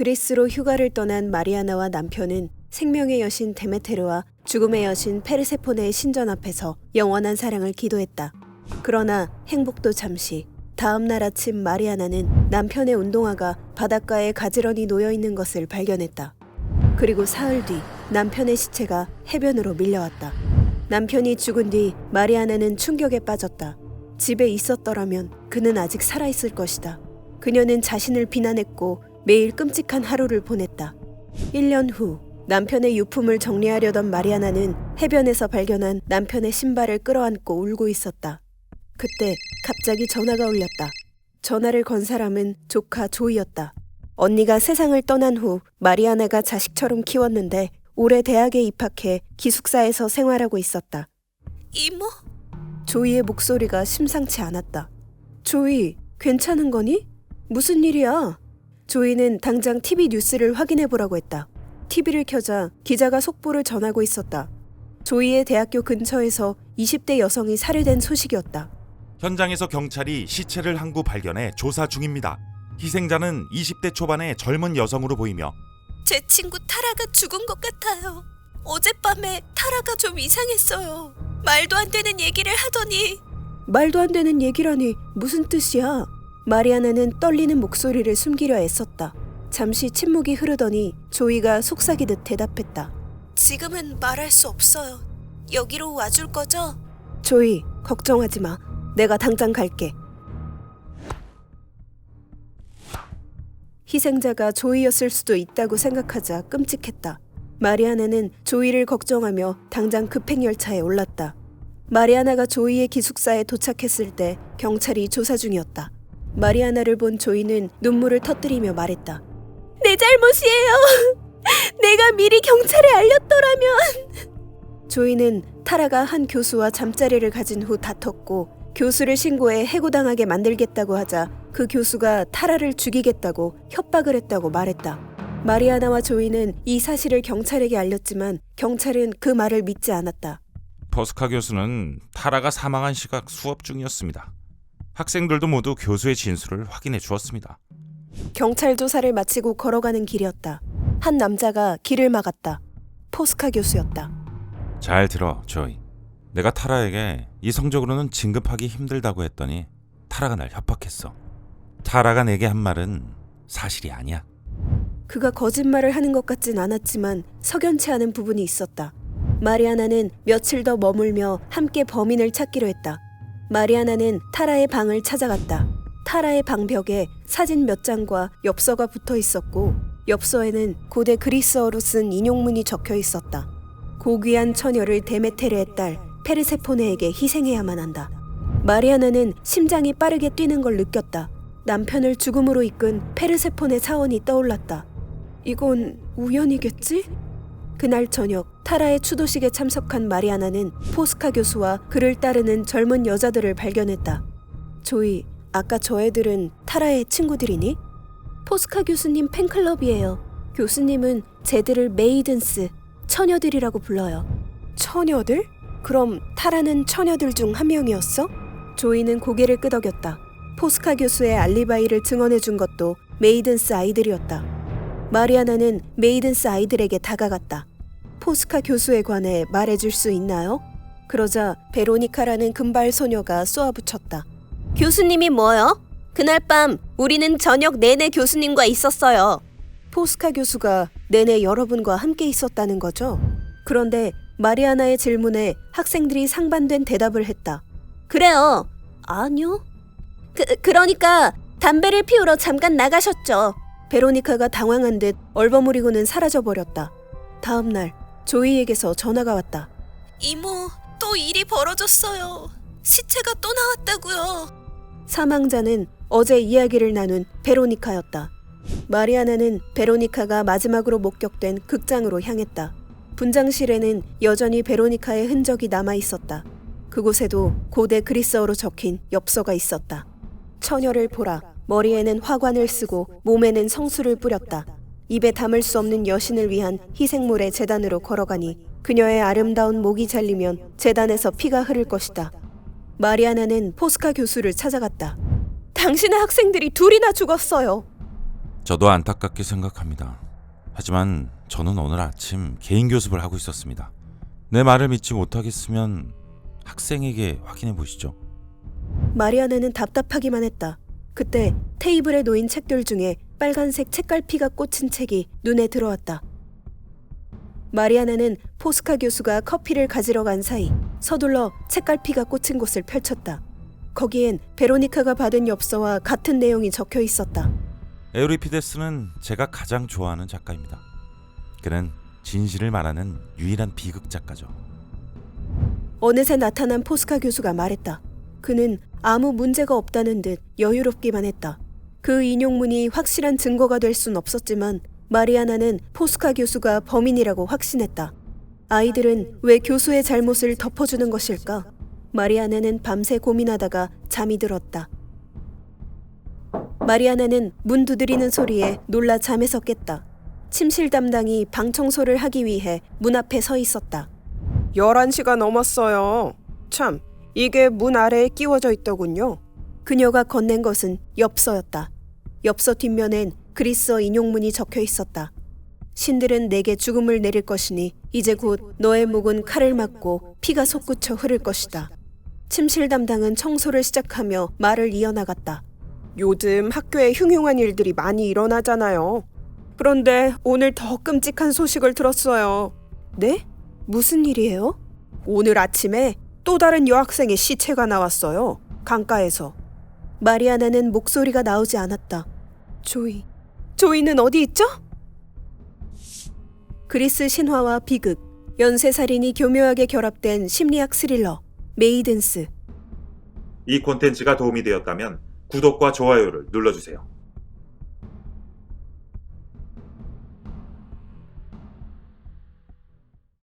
그리스로 휴가를 떠난 마리아나와 남편은 생명의 여신 데메테르와 죽음의 여신 페르세포네의 신전 앞에서 영원한 사랑을 기도했다. 그러나 행복도 잠시. 다음 날 아침 마리아나는 남편의 운동화가 바닷가에 가지런히 놓여있는 것을 발견했다. 그리고 사흘 뒤 남편의 시체가 해변으로 밀려왔다. 남편이 죽은 뒤 마리아나는 충격에 빠졌다. 집에 있었더라면 그는 아직 살아있을 것이다. 그녀는 자신을 비난했고 매일 끔찍한 하루를 보냈다. 1년 후 남편의 유품을 정리하려던 마리아나는 해변에서 발견한 남편의 신발을 끌어안고 울고 있었다. 그때 갑자기 전화가 울렸다. 전화를 건 사람은 조카 조이였다. 언니가 세상을 떠난 후 마리아나가 자식처럼 키웠는데 올해 대학에 입학해 기숙사에서 생활하고 있었다. 이모? 조이의 목소리가 심상치 않았다. 조이, 괜찮은 거니? 무슨 일이야? 조이는 당장 TV 뉴스를 확인해보라고 했다. TV를 켜자 기자가 속보를 전하고 있었다. 조이의 대학교 근처에서 20대 여성이 살해된 소식이었다. 현장에서 경찰이 시체를 한 구 발견해 조사 중입니다. 희생자는 20대 초반의 젊은 여성으로 보이며 제 친구 타라가 죽은 것 같아요. 어젯밤에 타라가 좀 이상했어요. 말도 안 되는 얘기를 하더니. 말도 안 되는 얘기라니 무슨 뜻이야? 마리아나는 떨리는 목소리를 숨기려 애썼다. 잠시 침묵이 흐르더니 조이가 속삭이듯 대답했다. 지금은 말할 수 없어요. 여기로 와줄 거죠? 조이, 걱정하지 마. 내가 당장 갈게. 희생자가 조이였을 수도 있다고 생각하자 끔찍했다. 마리아나는 조이를 걱정하며 당장 급행열차에 올랐다. 마리아나가 조이의 기숙사에 도착했을 때 경찰이 조사 중이었다. 마리아나를 본 조이는 눈물을 터뜨리며 말했다. 내 잘못이에요. 내가 미리 경찰에 알렸더라면. 조이는 타라가 한 교수와 잠자리를 가진 후 다퉜고 교수를 신고해 해고당하게 만들겠다고 하자 그 교수가 타라를 죽이겠다고 협박을 했다고 말했다. 마리아나와 조이는 이 사실을 경찰에게 알렸지만 경찰은 그 말을 믿지 않았다. 포스카 교수는 타라가 사망한 시각 수업 중이었습니다. 학생들도 모두 교수의 진술을 확인해 주었습니다. 경찰 조사를 마치고 걸어가는 길이었다. 한 남자가 길을 막았다. 포스카 교수였다. 잘 들어, 조이. 내가 타라에게 이성적으로는 진급하기 힘들다고 했더니 타라가 날 협박했어. 타라가 내게 한 말은 사실이 아니야. 그가 거짓말을 하는 것 같진 않았지만 석연치 않은 부분이 있었다. 마리아나는 며칠 더 머물며 함께 범인을 찾기로 했다. 마리아나는 타라의 방을 찾아갔다. 타라의 방벽에 사진 몇 장과 엽서가 붙어 있었고 엽서에는 고대 그리스어로 쓴 인용문이 적혀 있었다. 고귀한 처녀를 데메테르의 딸 페르세포네에게 희생해야만 한다. 마리아나는 심장이 빠르게 뛰는 걸 느꼈다. 남편을 죽음으로 이끈 페르세포네 사원이 떠올랐다. 이건 우연이겠지? 그날 저녁 타라의 추도식에 참석한 마리아나는 포스카 교수와 그를 따르는 젊은 여자들을 발견했다. 조이, 아까 저 애들은 타라의 친구들이니? 포스카 교수님 팬클럽이에요. 교수님은 쟤들을 메이든스, 처녀들이라고 불러요. 처녀들? 그럼 타라는 처녀들 중 한 명이었어? 조이는 고개를 끄덕였다. 포스카 교수의 알리바이를 증언해 준 것도 메이든스 아이들이었다. 마리아나는 메이든스 아이들에게 다가갔다. 포스카 교수에 관해 말해줄 수 있나요? 그러자 베로니카라는 금발 소녀가 쏘아붙였다. 교수님이 뭐요? 그날 밤 우리는 저녁 내내 교수님과 있었어요. 포스카 교수가 내내 여러분과 함께 있었다는 거죠? 그런데 마리아나의 질문에 학생들이 상반된 대답을 했다. 그래요. 아니요. 그러니까 담배를 피우러 잠깐 나가셨죠. 베로니카가 당황한 듯 얼버무리고는 사라져버렸다. 다음 날 조이에게서 전화가 왔다. 이모, 또 일이 벌어졌어요. 시체가 또 나왔다고요. 사망자는 어제 이야기를 나눈 베로니카였다. 마리아나는 베로니카가 마지막으로 목격된 극장으로 향했다. 분장실에는 여전히 베로니카의 흔적이 남아있었다. 그곳에도 고대 그리스어로 적힌 엽서가 있었다. 처녀를 보라. 머리에는 화관을 쓰고 몸에는 성수를 뿌렸다. 입에 담을 수 없는 여신을 위한 희생물의 제단으로 걸어가니 그녀의 아름다운 목이 잘리면 제단에서 피가 흐를 것이다. 마리아나는 포스카 교수를 찾아갔다. 당신의 학생들이 둘이나 죽었어요. 저도 안타깝게 생각합니다. 하지만 저는 오늘 아침 개인 교습을 하고 있었습니다. 내 말을 믿지 못하겠으면 학생에게 확인해 보시죠. 마리아나는 답답하기만 했다. 그때 테이블에 놓인 책들 중에 빨간색 책갈피가 꽂힌 책이 눈에 들어왔다. 마리아나는 포스카 교수가 커피를 가지러 간 사이 서둘러 책갈피가 꽂힌 곳을 펼쳤다. 거기엔 베로니카가 받은 엽서와 같은 내용이 적혀 있었다. 에우리피데스는 제가 가장 좋아하는 작가입니다. 그는 진실을 말하는 유일한 비극 작가죠. 어느새 나타난 포스카 교수가 말했다. 그는 아무 문제가 없다는 듯 여유롭기만 했다. 그 인용문이 확실한 증거가 될 순 없었지만 마리아나는 포스카 교수가 범인이라고 확신했다. 아이들은 왜 교수의 잘못을 덮어주는 것일까? 마리아나는 밤새 고민하다가 잠이 들었다. 마리아나는 문 두드리는 소리에 놀라 잠에서 깼다. 침실 담당이 방 청소를 하기 위해 문 앞에 서 있었다. 11시가 넘었어요. 참, 이게 문 아래에 끼워져 있더군요. 그녀가 건넨 것은 엽서였다. 엽서 뒷면엔 그리스어 인용문이 적혀 있었다. 신들은 내게 죽음을 내릴 것이니 이제 곧 너의 목은 칼을 맞고 피가 솟구쳐 흐를 것이다. 침실 담당은 청소를 시작하며 말을 이어나갔다. 요즘 학교에 흉흉한 일들이 많이 일어나잖아요. 그런데 오늘 더 끔찍한 소식을 들었어요. 네? 무슨 일이에요? 오늘 아침에 또 다른 여학생의 시체가 나왔어요. 강가에서. 마리아나는 목소리가 나오지 않았다. 조이는 어디 있죠? 그리스 신화와 비극, 연쇄살인이 교묘하게 결합된 심리학 스릴러, 메이든스. 이 콘텐츠가 도움이 되었다면 구독과 좋아요를 눌러주세요.